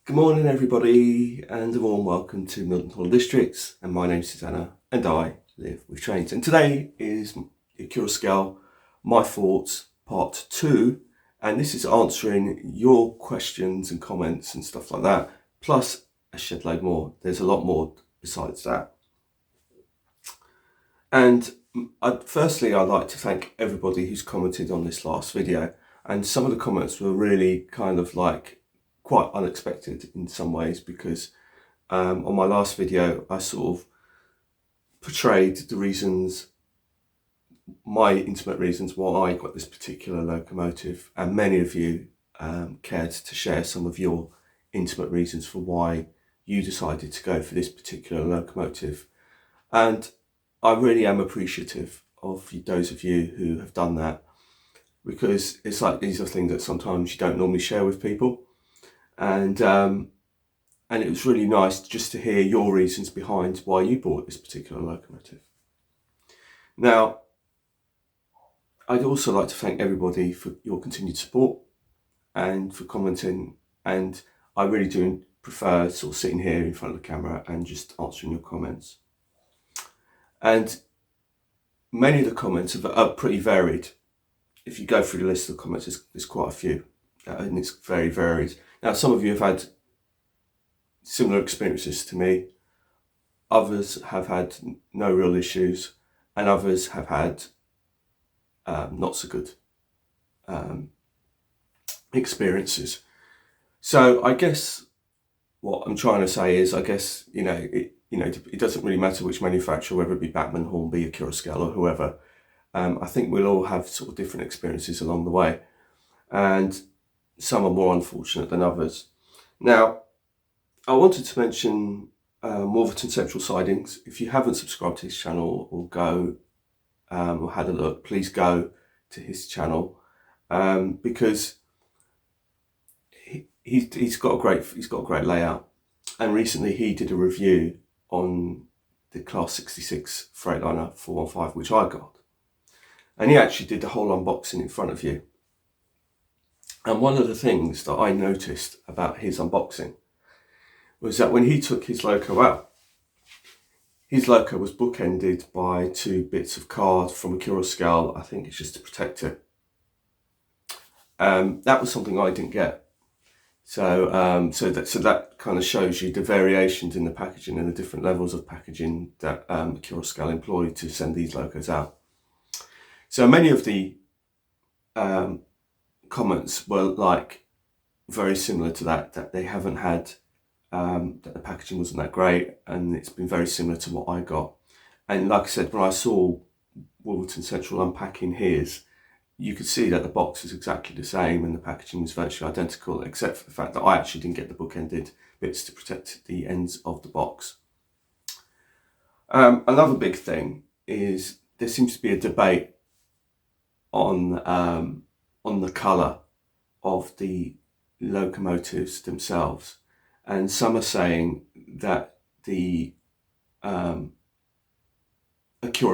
Good morning everybody and a warm welcome to Milton Hall Districts, and my name is Susanna and I live with trains, and today is the Cura Scale My Thoughts Part 2, and this is answering your questions and comments and stuff like that, plus a shed load more. There's a lot more besides that. And firstly I'd like to thank everybody who's commented on this last video, and some of the comments were really kind of like quite unexpected in some ways, because on my last video I sort of portrayed the reasons, my intimate reasons why I got this particular locomotive, and many of you cared to share some of your intimate reasons for why you decided to go for this particular locomotive, and I really am appreciative of those of you who have done that, because it's like these are things that sometimes you don't normally share with people, and it was really nice just to hear your reasons behind why you bought this particular locomotive. Now, I'd also like to thank everybody for your continued support and for commenting, and I really do prefer sort of sitting here in front of the camera and just answering your comments. And many of the comments are pretty varied. If you go through the list of the comments, there's quite a few, and it's very varied. Now, some of you have had similar experiences to me, others have had no real issues, and others have had not so good experiences. So I guess what I'm trying to say is, I guess, it doesn't really matter which manufacturer, whether it be Bachmann, Hornby, Cura Scale or whoever. I think we'll all have sort of different experiences along the way, and some are more unfortunate than others. Now, I wanted to mention Wolverton Central Sidings. If you haven't subscribed to his channel or or had a look, please go to his channel, because he's got a great layout. And recently he did a review on the Class 66 Freightliner 415, which I got, and he actually did the whole unboxing in front of you. And one of the things that I noticed about his unboxing was that when he took his loco out, his loco was bookended by two bits of card from a Cura Scale. I think it's just to protect it. That was something I didn't get. So that kind of shows you the variations in the packaging and the different levels of packaging that Cura Scale employed to send these locos out. So many of the comments were like very similar to that they haven't had, that the packaging wasn't that great, and it's been very similar to what I got. And like I said, when I saw Wolverton Central unpacking his, you could see that the box is exactly the same and the packaging was virtually identical, except for the fact that I actually didn't get the bookended bits to protect the ends of the box. Another big thing is there seems to be a debate on the colour of the locomotives themselves, and some are saying that the Cura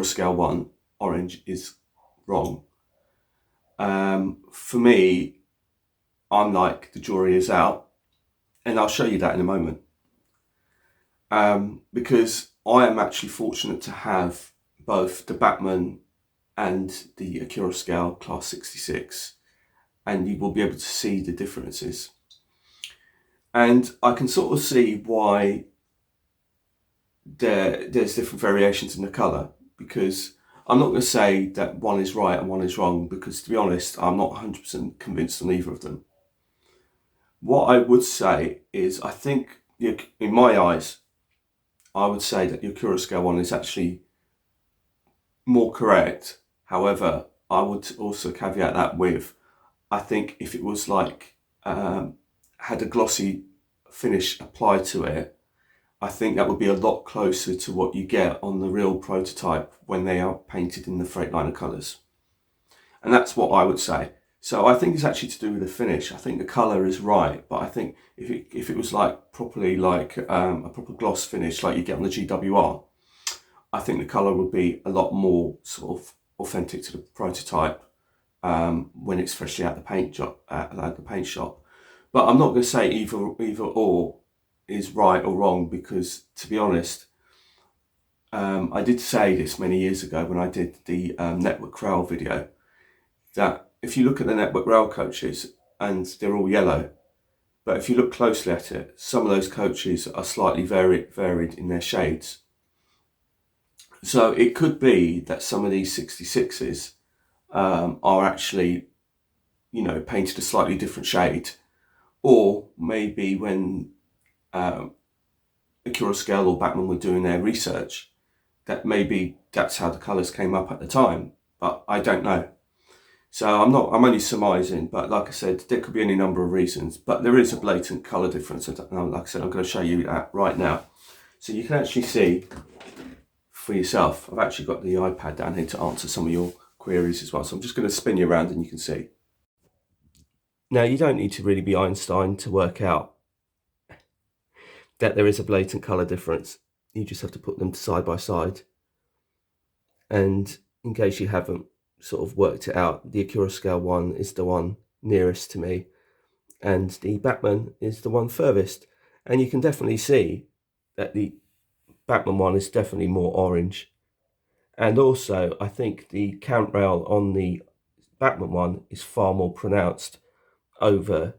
Scale 1 orange is wrong. For me, I'm like, the jury is out, and I'll show you that in a moment, because I am actually fortunate to have both the Bachmann and the Cura Scale Class 66, and you will be able to see the differences. And I can sort of see why there's different variations in the colour, because I'm not going to say that one is right and one is wrong, because to be honest, I'm not 100% convinced on either of them. What I would say is, I think, in my eyes, I would say that your Cura Scale 1 is actually more correct. However, I would also caveat that with, I think if it was like, had a glossy finish applied to it, I think that would be a lot closer to what you get on the real prototype when they are painted in the Freightliner colours. And that's what I would say. So I think it's actually to do with the finish. I think the colour is right, but I think if it was like properly like a proper gloss finish like you get on the GWR, I think the colour would be a lot more sort of authentic to the prototype when it's freshly out the paint shop. But I'm not going to say either or is right or wrong, because to be honest, I did say this many years ago when I did the network rail video, that if you look at the network rail coaches and they're all yellow, but if you look closely at it, some of those coaches are slightly varied in their shades. So it could be that some of these 66s are actually, painted a slightly different shade, or maybe when Scale or Bachmann were doing their research, that maybe that's how the colours came up at the time, but I don't know. So I'm only surmising, but like I said, there could be any number of reasons, but there is a blatant colour difference. And like I said, I'm going to show you that right now. So you can actually see for yourself. I've actually got the iPad down here to answer some of your queries as well. So I'm just going to spin you around and you can see. Now, you don't need to really be Einstein to work out that there is a blatant colour difference. You just have to put them side by side. And in case you haven't sort of worked it out, the Scale one is the one nearest to me, and the Bachmann is the one furthest. And you can definitely see that the Bachmann one is definitely more orange. And also, I think the count rail on the Bachmann one is far more pronounced over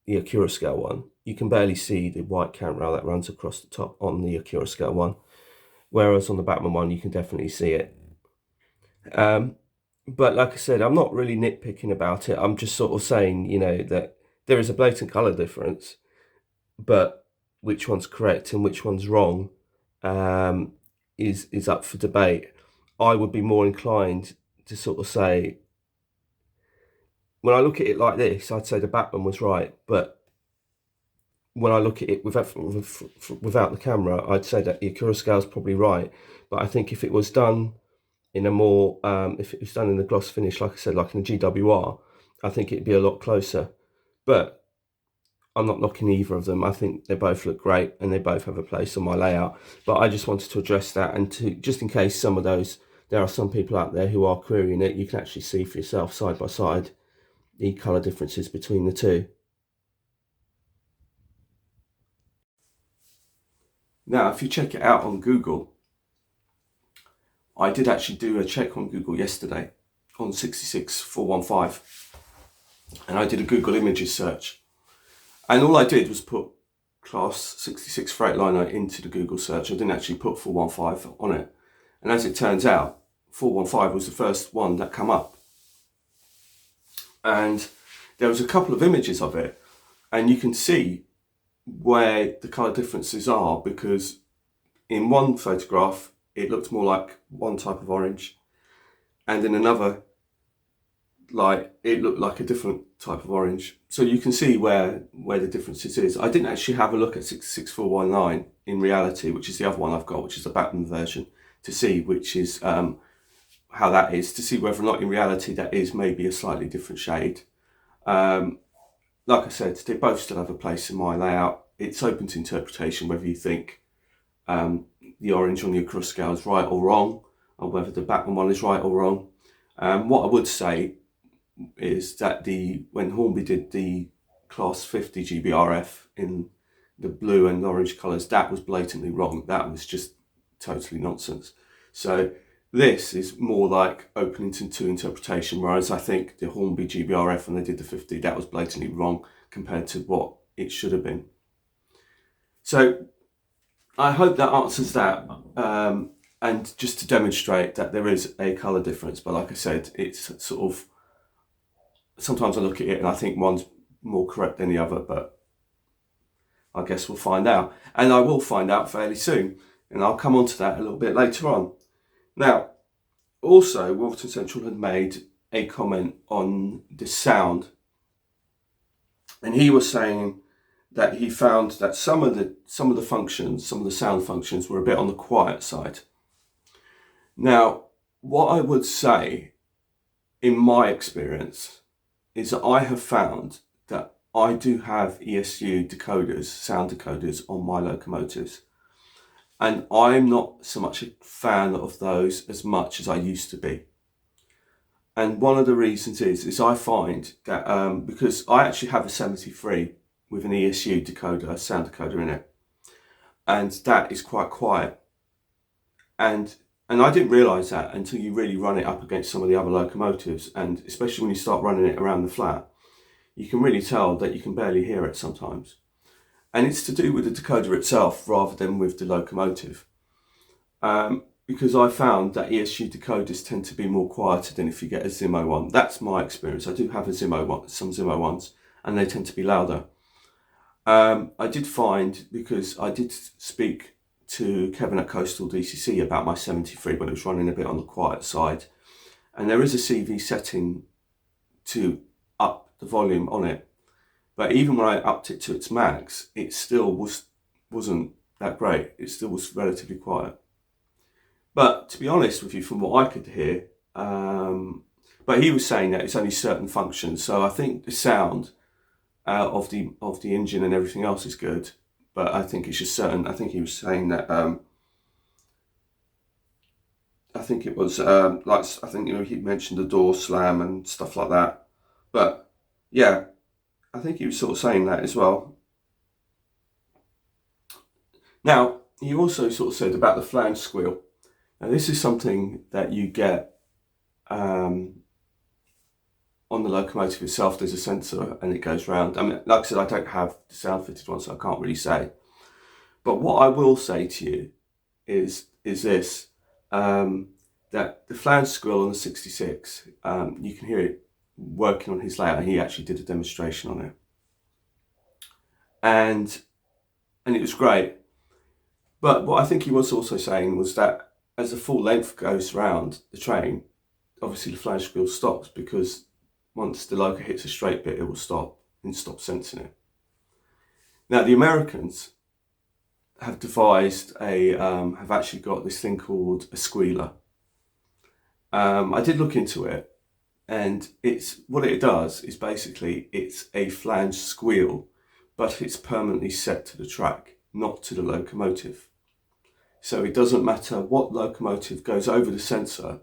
the Scale one. You can barely see the white count rail that runs across the top on the Scale one, whereas on the Bachmann one you can definitely see it. But like I said, I'm not really nitpicking about it. I'm just sort of saying, that there is a blatant colour difference, but which one's correct and which one's wrong is up for debate. I would be more inclined to sort of say, when I look at it like this, I'd say the Bachmann was right, but when I look at it without the camera, I'd say that the Scale is probably right. But I think if it was done in a more, if it was done in the gloss finish, like I said, like in the GWR, I think it'd be a lot closer. But I'm not knocking either of them. I think they both look great and they both have a place on my layout. But I just wanted to address that, and to, just in case some of those, there are some people out there who are querying it, you can actually see for yourself side by side the colour differences between the two. Now, if you check it out on Google, I did actually do a check on Google yesterday on 66415, and I did a Google Images search, and all I did was put class 66 Freightliner into the Google search. I didn't actually put 415 on it, and as it turns out, 415 was the first one that came up, and there was a couple of images of it, and you can see where the colour differences are, because in one photograph it looked more like one type of orange, and in another, it looked like a different type of orange. So you can see where the differences is. I didn't actually have a look at 66419 in reality, which is the other one I've got, which is the Bachmann version, to see which is how that is, to see whether or not in reality that is maybe a slightly different shade. Like I said, they both still have a place in my layout. It's open to interpretation whether you think the orange on the Scale is right or wrong, or whether the Bachmann one is right or wrong. What I would say is that when Hornby did the class 50 GBRF in the blue and orange colours, that was blatantly wrong. That was just totally nonsense. So this is more like open to interpretation, whereas I think the Hornby GBRF, when they did the 50, that was blatantly wrong compared to what it should have been. So I hope that answers that, and just to demonstrate that there is a colour difference. But like I said, it's sort of, sometimes I look at it and I think one's more correct than the other, but I guess we'll find out. And I will find out fairly soon, and I'll come on to that a little bit later on. Now, also, Wolverton Central had made a comment on the sound, and he was saying that he found that some of the sound functions were a bit on the quiet side. Now, what I would say, in my experience, is that I have found that I do have ESU decoders, sound decoders on my locomotives, and I'm not so much a fan of those as much as I used to be. And one of the reasons is I find that because I actually have a 73 with an ESU decoder, a sound decoder in it, and that is quite quiet. And I didn't realise that until you really run it up against some of the other locomotives, and especially when you start running it around the flat, you can really tell that you can barely hear it sometimes. And it's to do with the decoder itself rather than with the locomotive. Because I found that ESU decoders tend to be more quieter than if you get a Zimmo one. That's my experience. I do have a Zimmo one, some Zimmo ones, and they tend to be louder. I did find, because I did speak to Kevin at Coastal DCC about my 73 when it was running a bit on the quiet side, and there is a CV setting to up the volume on it, but even when I upped it to its max, it still wasn't that great. It still was relatively quiet. But to be honest with you, from what I could hear, but he was saying that it's only certain functions. So I think the sound of the engine and everything else is good, but I think it's just certain. I think he was saying that. I think it was like, I think, you know, he mentioned the door slam and stuff like that. But yeah, I think he was sort of saying that as well. Now, he also sort of said about the flange squeal. Now, this is something that you get on the locomotive itself. There's a sensor and it goes round. I mean, like I said, I don't have the sound fitted one, so I can't really say. But what I will say to you is this, that the flange squeal on the 66, you can hear it working on his layout, and he actually did a demonstration on it. And it was great. But what I think he was also saying was that as the full length goes round the train, obviously the flange squeal stops, because once the loco hits a straight bit, it will stop and stop sensing it. Now, the Americans have devised have actually got this thing called a squealer. I did look into it, and what it does is basically it's a flange squeal, but it's permanently set to the track, not to the locomotive. So it doesn't matter what locomotive goes over the sensor,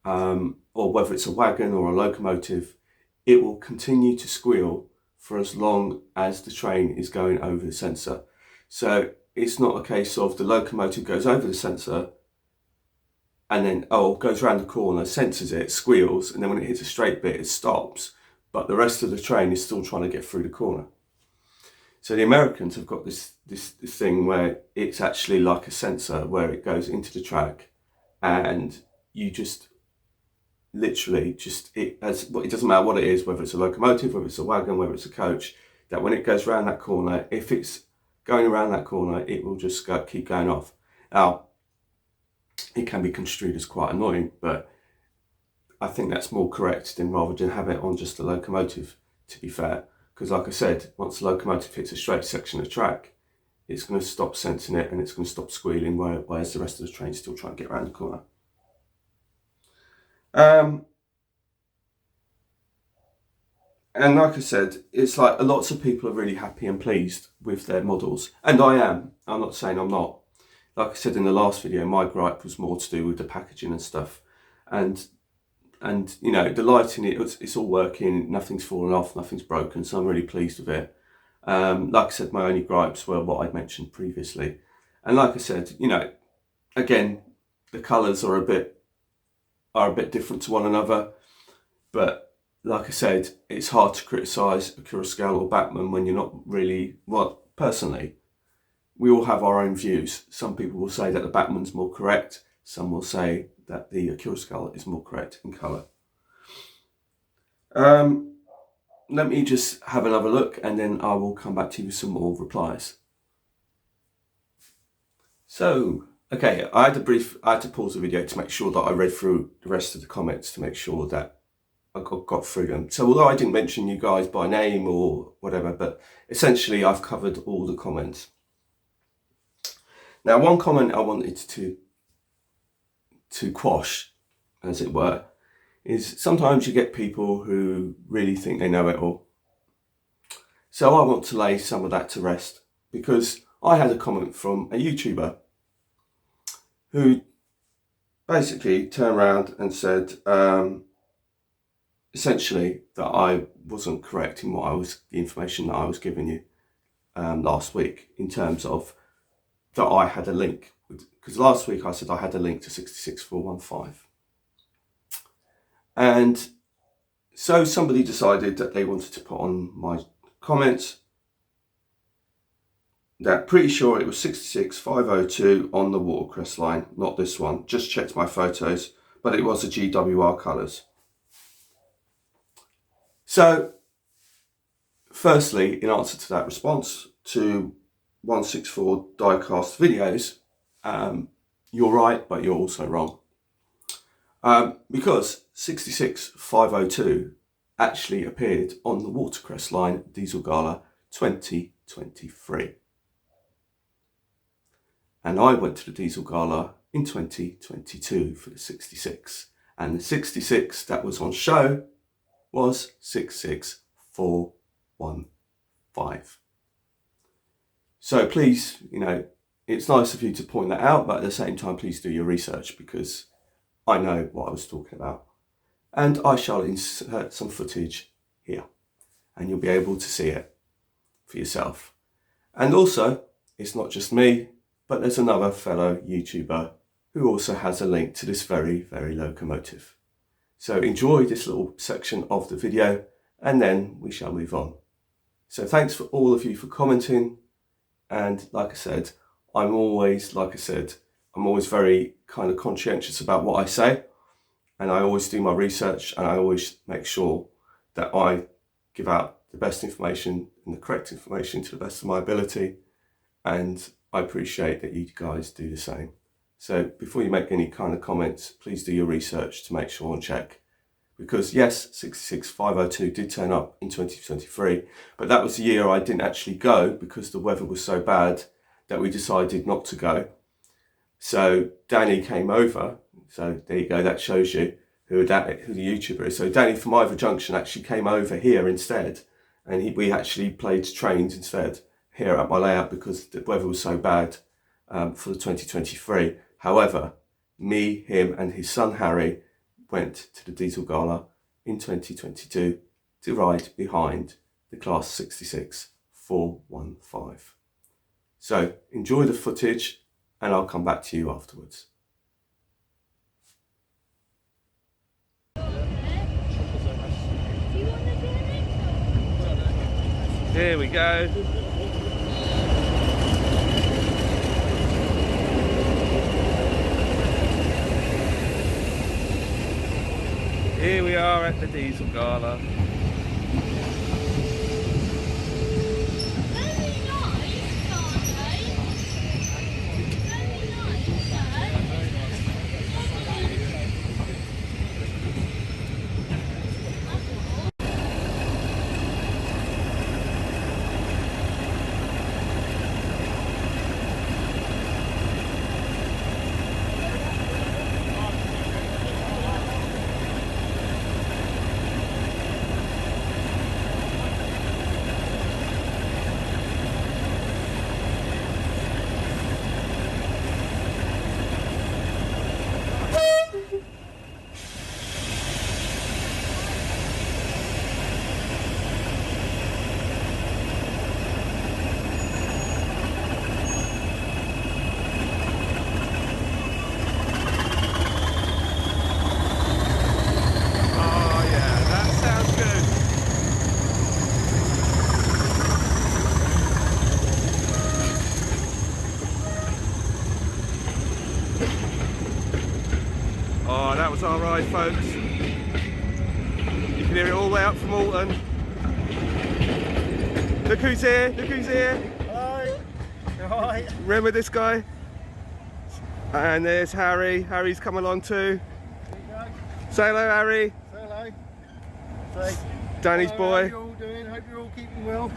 or whether it's a wagon or a locomotive, it will continue to squeal for as long as the train is going over the sensor. So it's not a case of the locomotive goes over the sensor and then, goes around the corner, senses it, squeals, and then when it hits a straight bit, it stops, but the rest of the train is still trying to get through the corner. So the Americans have got this thing where it's actually like a sensor where it goes into the track, and you just literally it doesn't matter what it is, whether it's a locomotive, whether it's a wagon, whether it's a coach, that when it goes around that corner, if it's going around that corner, it will just keep going off. Now, it can be construed as quite annoying, but I think that's more correct than rather than have it on just the locomotive, to be fair. Because like I said, once the locomotive hits a straight section of track, it's going to stop sensing it and it's going to stop squealing, whereas the rest of the train's still trying to get around the corner. And like I said, it's like lots of people are really happy and pleased with their models. And I am. I'm not saying I'm not. Like I said in the last video, my gripe was more to do with the packaging and stuff. And you know, the lighting, it's all working, nothing's fallen off, nothing's broken, so I'm really pleased with it. Like I said, my only gripes were what I'd mentioned previously. And like I said, you know, again, the colours are a bit different to one another. But like I said, it's hard to criticise a Kuroscale or Bachmann when you're not really, well, personally, we all have our own views. Some people will say that the Bachmann's more correct. Some will say that the Kuroscale is more correct in colour. Let me just have another look, and then I will come back to you with some more replies. So, okay, I had to pause the video to make sure that I read through the rest of the comments to make sure that I got through them. So although I didn't mention you guys by name or whatever, but essentially I've covered all the comments. Now, one comment I wanted to quash, as it were, is sometimes you get people who really think they know it all. So I want to lay some of that to rest, because I had a comment from a YouTuber who basically turned around and said, essentially that I wasn't correct in the information that I was giving you last week, in terms of that I had a link, because last week I said I had a link to 66415, and so somebody decided that they wanted to put on my comments that pretty sure it was 66502 on the watercress line, not this one. Just checked my photos, but it was the GWR colours. So firstly, in answer to that response to 164 diecast videos, you're right, but you're also wrong. Because 66502 actually appeared on the watercress line Diesel Gala 2023. And I went to the Diesel Gala in 2022 for the 66. And the 66 that was on show was 66415. So please, it's nice of you to point that out, but at the same time, please do your research, because I know what I was talking about. And I shall insert some footage here, and you'll be able to see it for yourself. And also, it's not just me, but there's another fellow YouTuber who also has a link to this very, very locomotive. So enjoy this little section of the video, and then we shall move on. So thanks for all of you for commenting. And like I said, I'm always very kind of conscientious about what I say. And I always do my research, and I always make sure that I give out the best information and the correct information to the best of my ability. And I appreciate that you guys do the same. So before you make any kind of comments, please do your research to make sure and check. Because yes, 66502 did turn up in 2023, but that was the year I didn't actually go because the weather was so bad that we decided not to go. So Danny came over. So there you go, that shows you who the YouTuber is. So Danny from Ivor Junction actually came over here instead, and we actually played trains instead here at my layout because the weather was so bad for the 2023. However, me, him and his son Harry went to the Diesel Gala in 2022 to ride behind the Class 66 415. So enjoy the footage, and I'll come back to you afterwards. Here we go. Here we are at the Diesel Gala. Oh, that was our ride, folks. You can hear it all the way up from Alton. Look who's here, look who's here. Hi. Hi. Remember this guy? And there's Harry. Harry's come along too. Say hello, Harry. Say hello. Say. Danny's Hello, boy. How you all doing? Hope you're all keeping well.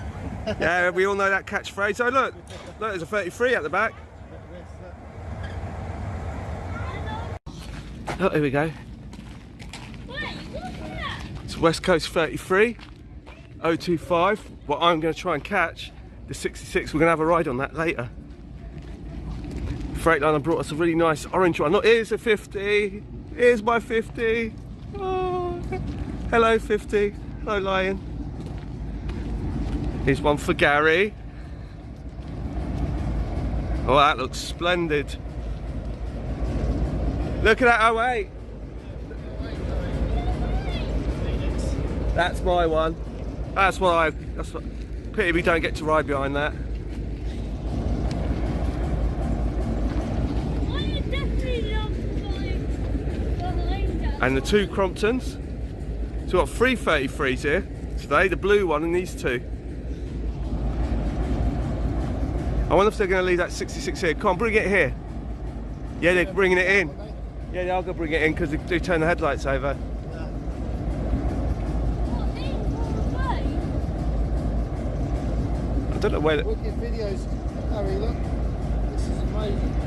Yeah, we all know that catchphrase. So look, there's a 33 at the back. Oh, here we go. It's West Coast 33, 025. Well, I'm going to try and catch the 66. We're going to have a ride on that later. Freightliner brought us a really nice orange one. Look, here's a 50. Here's my 50. Oh. Hello 50. Hello Lion. Here's one for Gary. Oh, that looks splendid. Look at that 08. That's my one. That's what pity we don't get to ride behind that. And the two Cromptons. So we've got 3 33s here today, the blue one and these two. I wonder if they're going to leave that 66 here. Come on, bring it here. Yeah, they're bringing it in. Yeah, they're going to bring it in because they do turn the headlights over. I don't know where... Look at videos, Harry, look. This is amazing.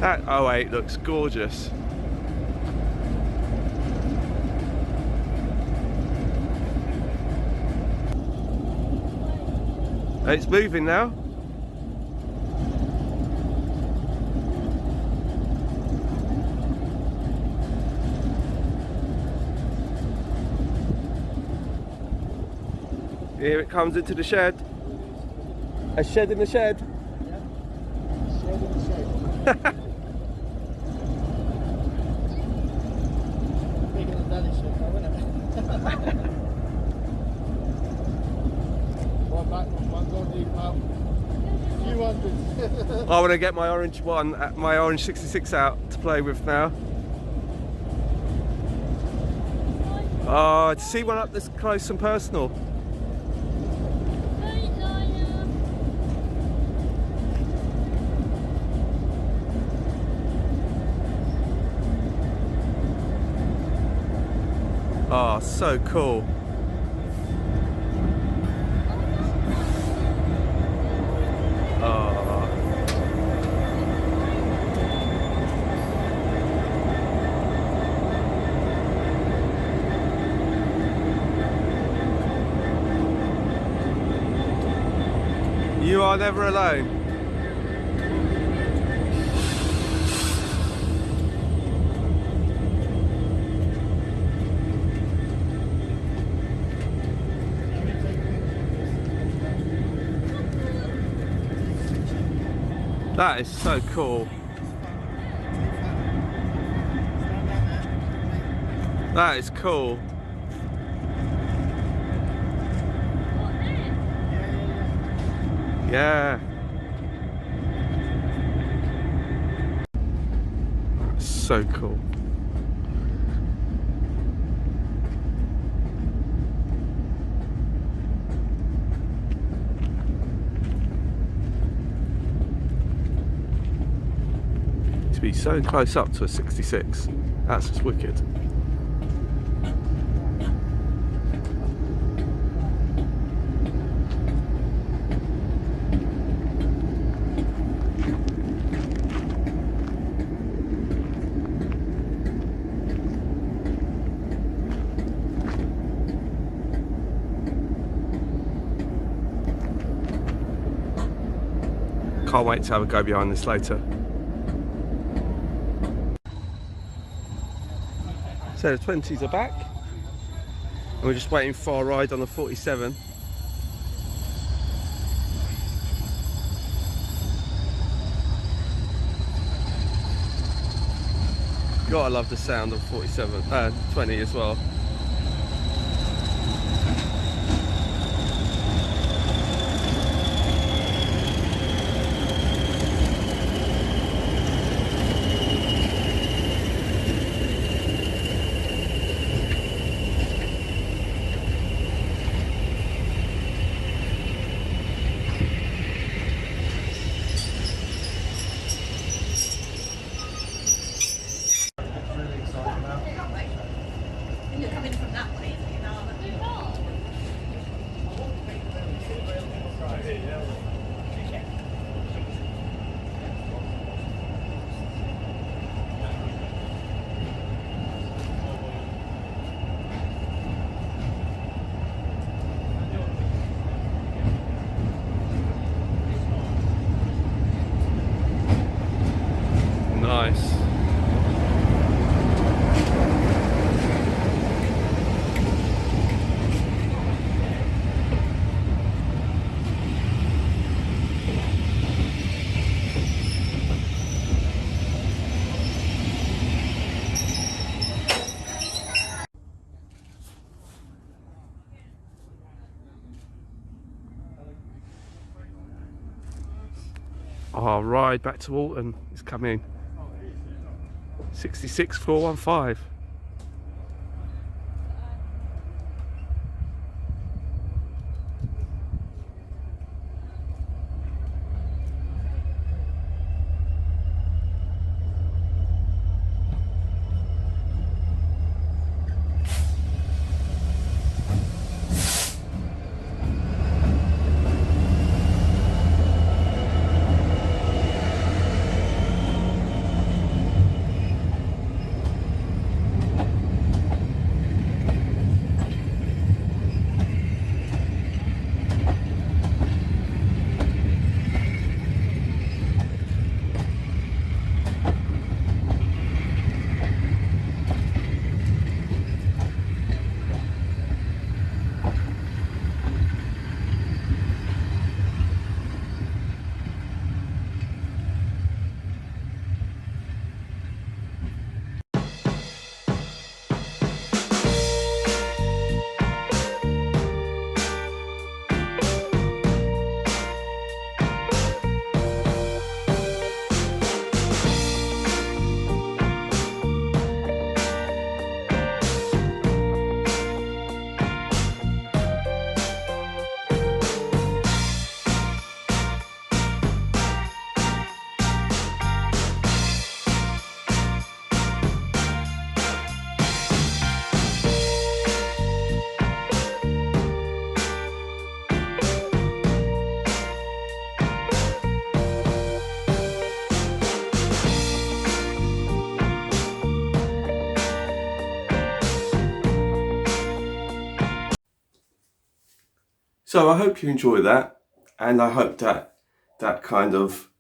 That 08 looks gorgeous. It's moving now. Here it comes into the shed. A shed in the shed. Yeah. Shed in the shed. Bigger than Daddy's shed, though, isn't it? One back, one gone, you pal. Few hundred. I want to get my orange one, my orange 66 out to play with now. Oh, to see one up this close and personal. Oh, so cool. Oh. You are never alone. That is so cool. That is cool. Yeah. So cool. To be so close up to a 66, that's just wicked. Can't wait to have a go behind this later. So the 20s are back, and we're just waiting for our ride on the 47. Gotta love the sound of 47, 20 as well. Our ride back to Alton is coming. 66415. So I hope you enjoy that, and I hope that that kind of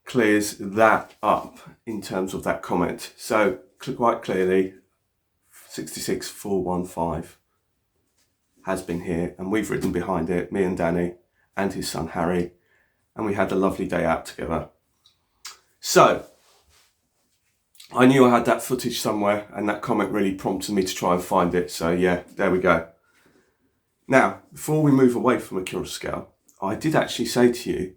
clears that up in terms of that comment. So quite clearly, 66415 has been here, and we've ridden behind it, me and Danny and his son Harry, and we had a lovely day out together. So I knew I had that footage somewhere, and that comment really prompted me to try and find it. So yeah, there we go. Now, before we move away from a Cura scale, I did actually say to you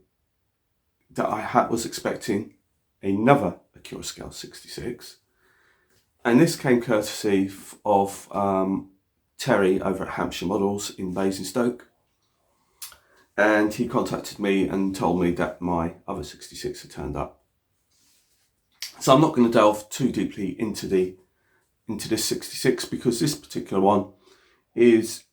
that I was expecting another Cura scale 66, and this came courtesy of Terry over at Hampshire Models in Basingstoke, and he contacted me and told me that my other 66 had turned up. So I'm not going to delve too deeply into this 66, because this particular one is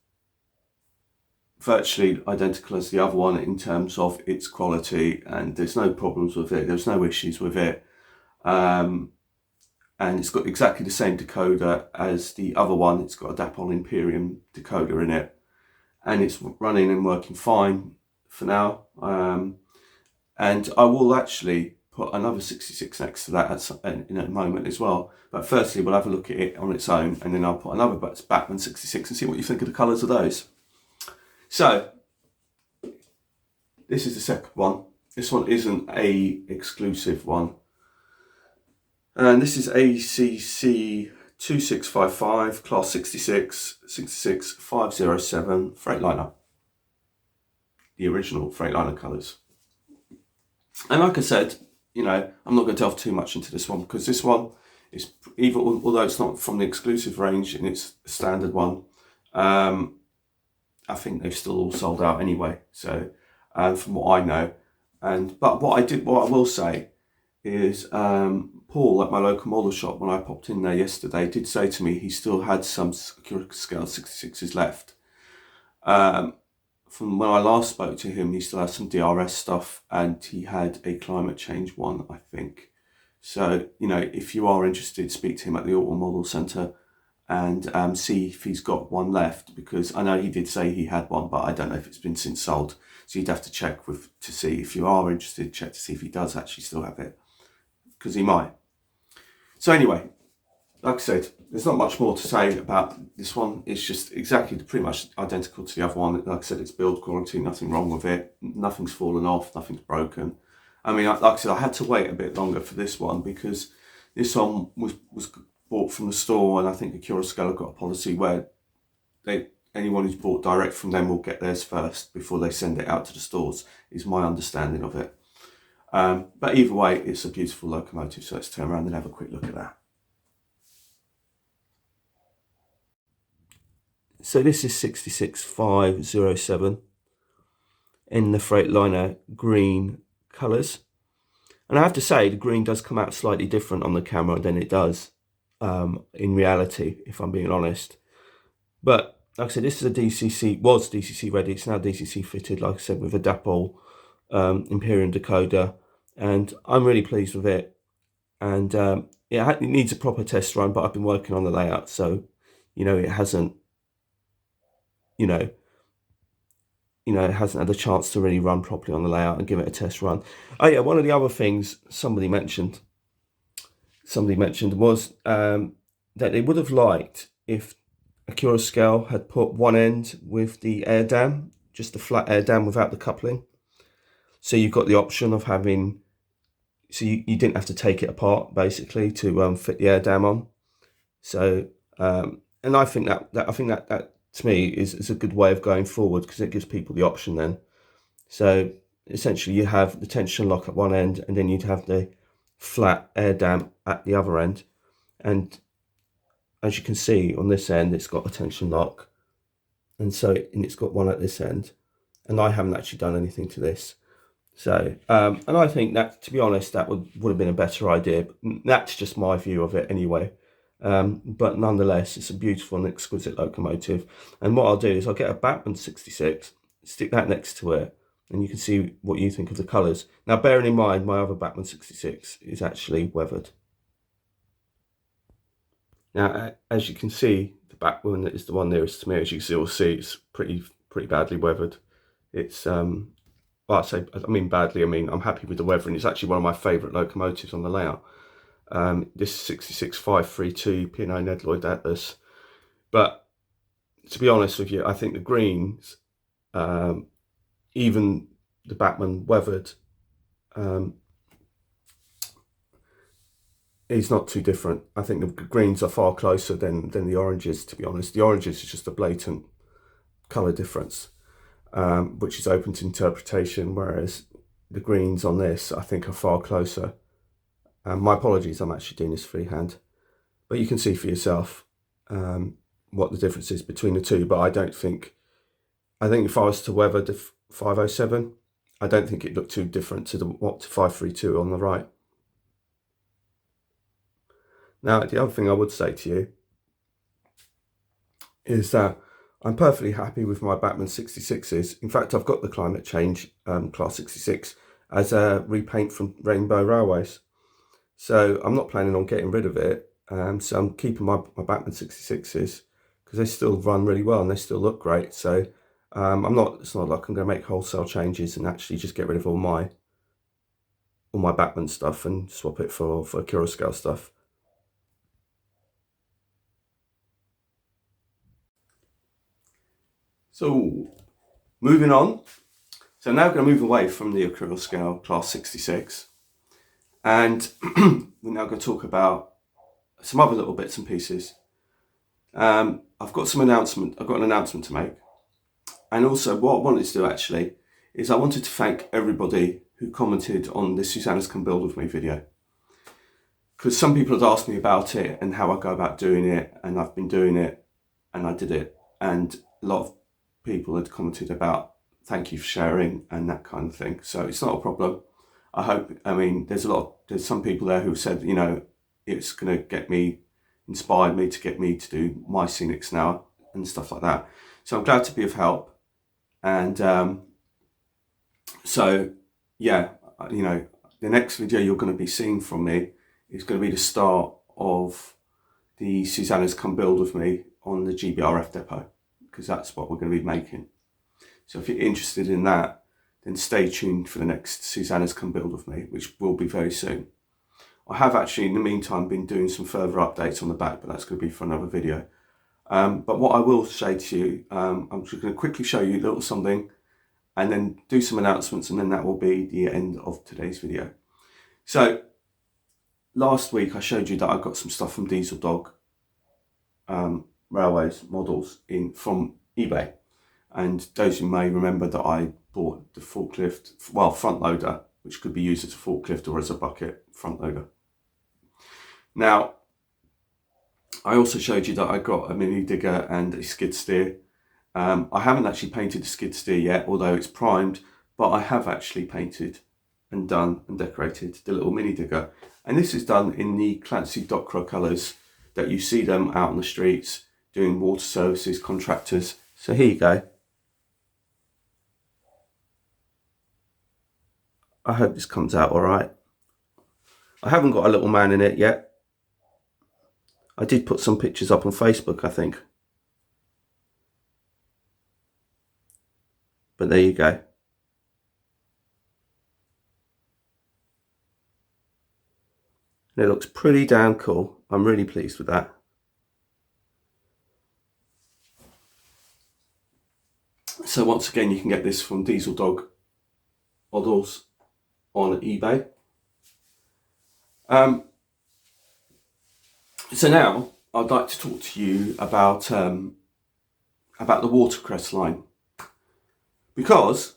virtually identical as the other one in terms of its quality, and there's no problems with it, there's no issues with it, and it's got exactly the same decoder as the other one. It's got a Dapol Imperium decoder in it, and it's running and working fine for now, and I will actually put another 66 next to that in a moment as well. But firstly, we'll have a look at it on its own, and then I'll put another Batman 66 and see what you think of the colours of those. So, this is the second one. This one isn't a exclusive one. And this is ACC 2655, Class 66, 66507 Freightliner. The original Freightliner colours. And like I said, you know, I'm not going to delve too much into this one, because this one is, even although it's not from the exclusive range and it's a standard one, I think they've still all sold out anyway. So, from what I know, but what I will say is, Paul at my local model shop, when I popped in there yesterday, did say to me he still had some Cura scale 66s left. From when I last spoke to him, he still had some DRS stuff, and he had a climate change one, I think. So, you know, if you are interested, speak to him at the Auto Model Centre and see if he's got one left, because I know he did say he had one, but I don't know if it's been since sold. So you'd have to check to see, if you are interested, check to see if he does actually still have it, because he might. So anyway, like I said, there's not much more to say about this one. It's just exactly pretty much identical to the other one. Like I said, it's build quality, nothing wrong with it, nothing's fallen off, nothing's broken. I mean, like I said, I had to wait a bit longer for this one, because this one was bought from the store, and I think the Cura scale have got a policy where anyone who's bought direct from them will get theirs first before they send it out to the stores, is my understanding of it. But either way, it's a beautiful locomotive, so let's turn around and have a quick look at that. So this is 66507 in the Freightliner green colours. And I have to say, the green does come out slightly different on the camera than it does in reality, if I'm being honest. But like I said, this is a DCC, was DCC ready, it's now DCC fitted, like I said, with a Dapol Imperium decoder. And I'm really pleased with it. And yeah, it needs a proper test run, but I've been working on the layout, so it hasn't it hasn't had a chance to really run properly on the layout and give it a test run. Oh yeah, one of the other things somebody mentioned was that they would have liked if Scale had put one end with the air dam, just a flat air dam without the coupling. So you've got the option of having, so you didn't have to take it apart basically to fit the air dam on. So and I think that to me is a good way of going forward, because it gives people the option then. So essentially you have the tension lock at one end, and then you'd have the flat air dam at the other end. And as you can see on this end, it's got a tension lock, and it's got one at this end, and I haven't actually done anything to this. So and I think that, to be honest, that would have been a better idea. But that's just my view of it anyway. But nonetheless, it's a beautiful and exquisite locomotive. And what I'll do is I'll get a Batman 66, stick that next to it, and you can see what you think of the colours. Now, bearing in mind, my other Batman 66 is actually weathered. Now, as you can see, the Batman is the one nearest to me. As you can see, it's pretty badly weathered. It's well, I mean badly. I mean, I'm happy with the weathering. It's actually one of my favourite locomotives on the layout. This is 66532 P&O Nedloyd Atlas. But to be honest with you, I think the greens, even the Batman weathered, is not too different. I think the greens are far closer than the oranges, to be honest. The oranges is just a blatant colour difference, which is open to interpretation, whereas the greens on this, I think, are far closer. My apologies, I'm actually doing this freehand, but you can see for yourself what the difference is between the two. But I think if I was to weather the 507, I don't think it looked too different to the 532 on the right. Now, the other thing I would say to you is that I'm perfectly happy with my Batman 66s. In fact, I've got the Climate Change Class 66 as a repaint from Rainbow Railways. So I'm not planning on getting rid of it. So I'm keeping my Batman 66s because they still run really well and they still look great. So it's not like I'm going to make wholesale changes and actually just get rid of all my Batman stuff and swap it for Scale stuff. So moving on. So now we're going to move away from the Scale Class 66. And we're now going to talk about some other little bits and pieces. I've got an announcement to make. And also what I wanted to do actually is I wanted to thank everybody who commented on the Susanna's Come Build With Me video. Because some people had asked me about it and how I go about doing it, and I've been doing it and I did it. And a lot of people had commented about thank you for sharing and that kind of thing. So it's not a problem. I mean, there's some people there who said, it's going to inspired me to do my scenics now and stuff like that. So I'm glad to be of help. And so, yeah, the next video you're going to be seeing from me is going to be the start of the Susanna's Come Build With Me on the GBRF depot, because that's what we're going to be making. So if you're interested in that, then stay tuned for the next Susanna's Come Build With Me, which will be very soon. I have actually, in the meantime, been doing some further updates on the back, but that's going to be for another video. But what I will say to you, I'm just going to quickly show you a little something and then do some announcements, and then that will be the end of today's video. So last week I showed you that I got some stuff from Diesel Dog Railways models from eBay. And those who may remember that I bought the front loader which could be used as a forklift or as a bucket front loader. Now, I also showed you that I got a mini digger and a skid steer. I haven't actually painted the skid steer yet, although it's primed, but I have actually painted and done and decorated the little mini digger. And this is done in the Clancy Docra colours that you see them out on the streets doing water services, contractors. So here you go. I hope this comes out all right. I haven't got a little man in it yet. I did put some pictures up on Facebook, I think. But there you go. And it looks pretty damn cool. I'm really pleased with that. So once again, you can get this from Diesel Dog Models on eBay. So now I'd like to talk to you about the watercress line, because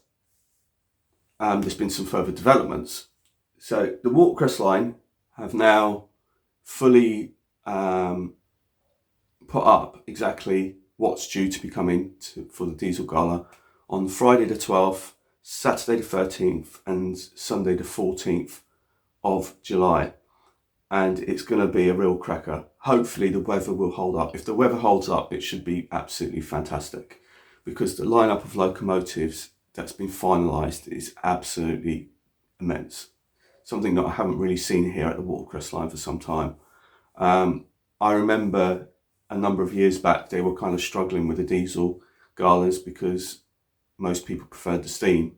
there's been some further developments. So the watercress line have now fully put up exactly what's due to be coming for the Diesel Gala on Friday the 12th, Saturday the 13th and Sunday the 14th of July. And it's going to be a real cracker. Hopefully the weather will hold up. If the weather holds up, it should be absolutely fantastic, because the lineup of locomotives that's been finalised is absolutely immense. Something that I haven't really seen here at the watercress line for some time. I remember a number of years back, they were kind of struggling with the diesel galas because most people preferred the steam.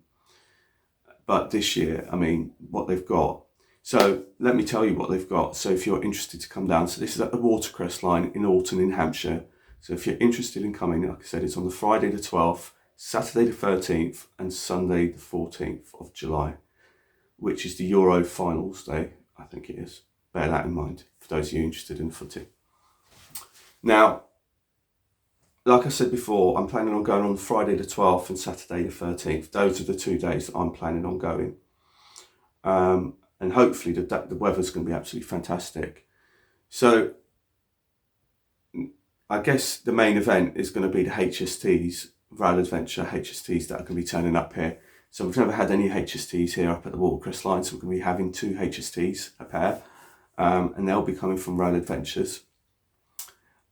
But this year, I mean, what they've got. So let me tell you what they've got. So if you're interested to come down, so this is at the watercress line in Alton in Hampshire. So if you're interested in coming, like I said, it's on the Friday the 12th, Saturday the 13th and Sunday the 14th of July, which is the Euro Finals Day, I think it is. Bear that in mind for those of you interested in footy. Now, like I said before, I'm planning on going on Friday the 12th and Saturday the 13th. Those are the 2 days that I'm planning on going. And hopefully the weather's going to be absolutely fantastic. So I guess the main event is going to be the HSTs, Rail Adventure HSTs that are going to be turning up here. So we've never had any HSTs here up at the watercress line, so we're going to be having 2 HSTs, a pair, and they'll be coming from Rail Adventures.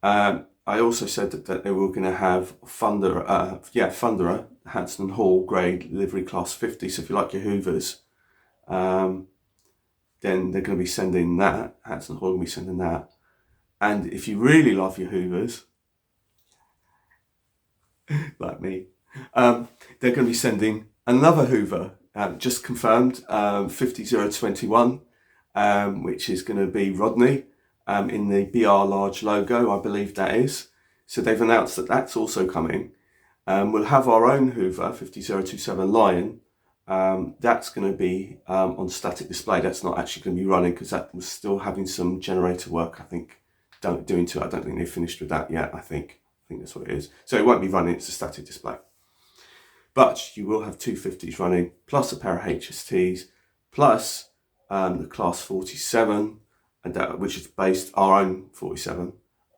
I also said that they were going to have Thunderer, Hanson and Hall grade livery class 50. So if you like your Hoovers, then they're going to be sending that. Hanson and Hall will be sending that. And if you really love your Hoovers, like me, they're going to be sending another Hoover, just confirmed, 50021, which is going to be Rodney. In the BR large logo, I believe that is. So they've announced that that's also coming. We'll have our own Hoover, 50027 Lion. That's going to be on static display. That's not actually going to be running because that was still having some generator work, I think, doing to it. I don't think they've finished with that yet, I think that's what it is. So it won't be running, it's a static display. But you will have 250s running, plus a pair of HSTs, plus the class 47, and that, which is based our own 47,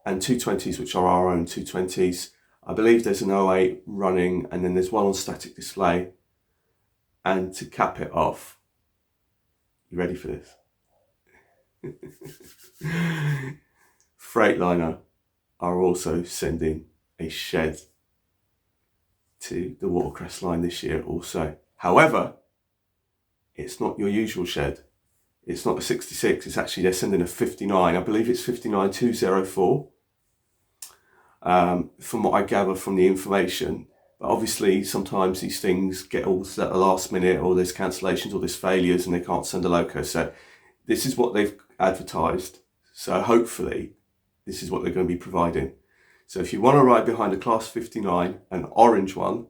and 220s, which are our own 220s. I believe there's an 08 running, and then there's one on static display. And to cap it off, you ready for this? Freightliner are also sending a shed to the watercress line this year also. However, it's not your usual shed. It's not a 66, it's actually, they're sending a 59. I believe it's 59204. From what I gather from the information. But obviously, sometimes these things get all at the last minute, or there's cancellations, or there's failures, and they can't send a loco. So this is what they've advertised. So hopefully, this is what they're going to be providing. So if you want to ride behind a Class 59, an orange one,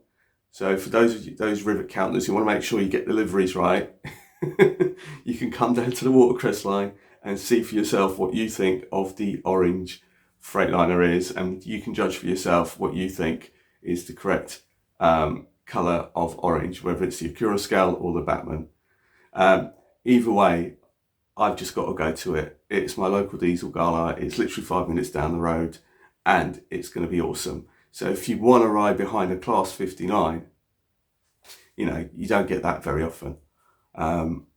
so for those rivet counters, you want to make sure you get the liveries right, you can come down to the watercress line and see for yourself what you think of the orange Freightliner is, and you can judge for yourself what you think is the correct colour of orange, whether it's the Acura scale or the Batman. Either way, I've just got to go to it. It's my local diesel gala. It's literally 5 minutes down the road, and it's going to be awesome. So if you want to ride behind a Class 59, you know, you don't get that very often.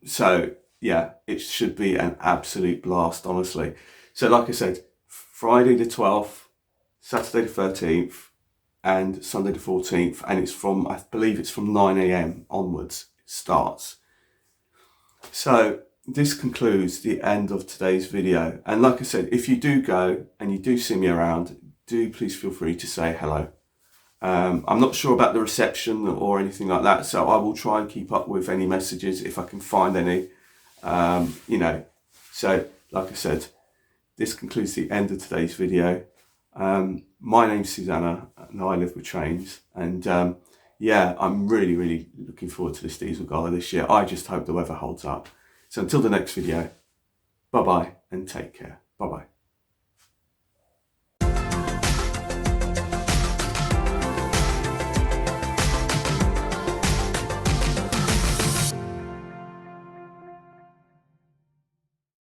So yeah, it should be an absolute blast, honestly. So like I said, Friday the 12th, Saturday the 13th, and Sunday the 14th, and it's from, I believe it's from 9 AM onwards, it starts. So this concludes the end of today's video. And like I said, if you do go and you do see me around, do please feel free to say hello. I'm not sure about the reception or anything like that, so I will try and keep up with any messages if I can find any, you know. So like I said, this concludes the end of today's video. My name's Susanna and I live with trains, and yeah, I'm really looking forward to this diesel gala this year. I just hope the weather holds up. So until the next video, bye bye and take care. Bye bye.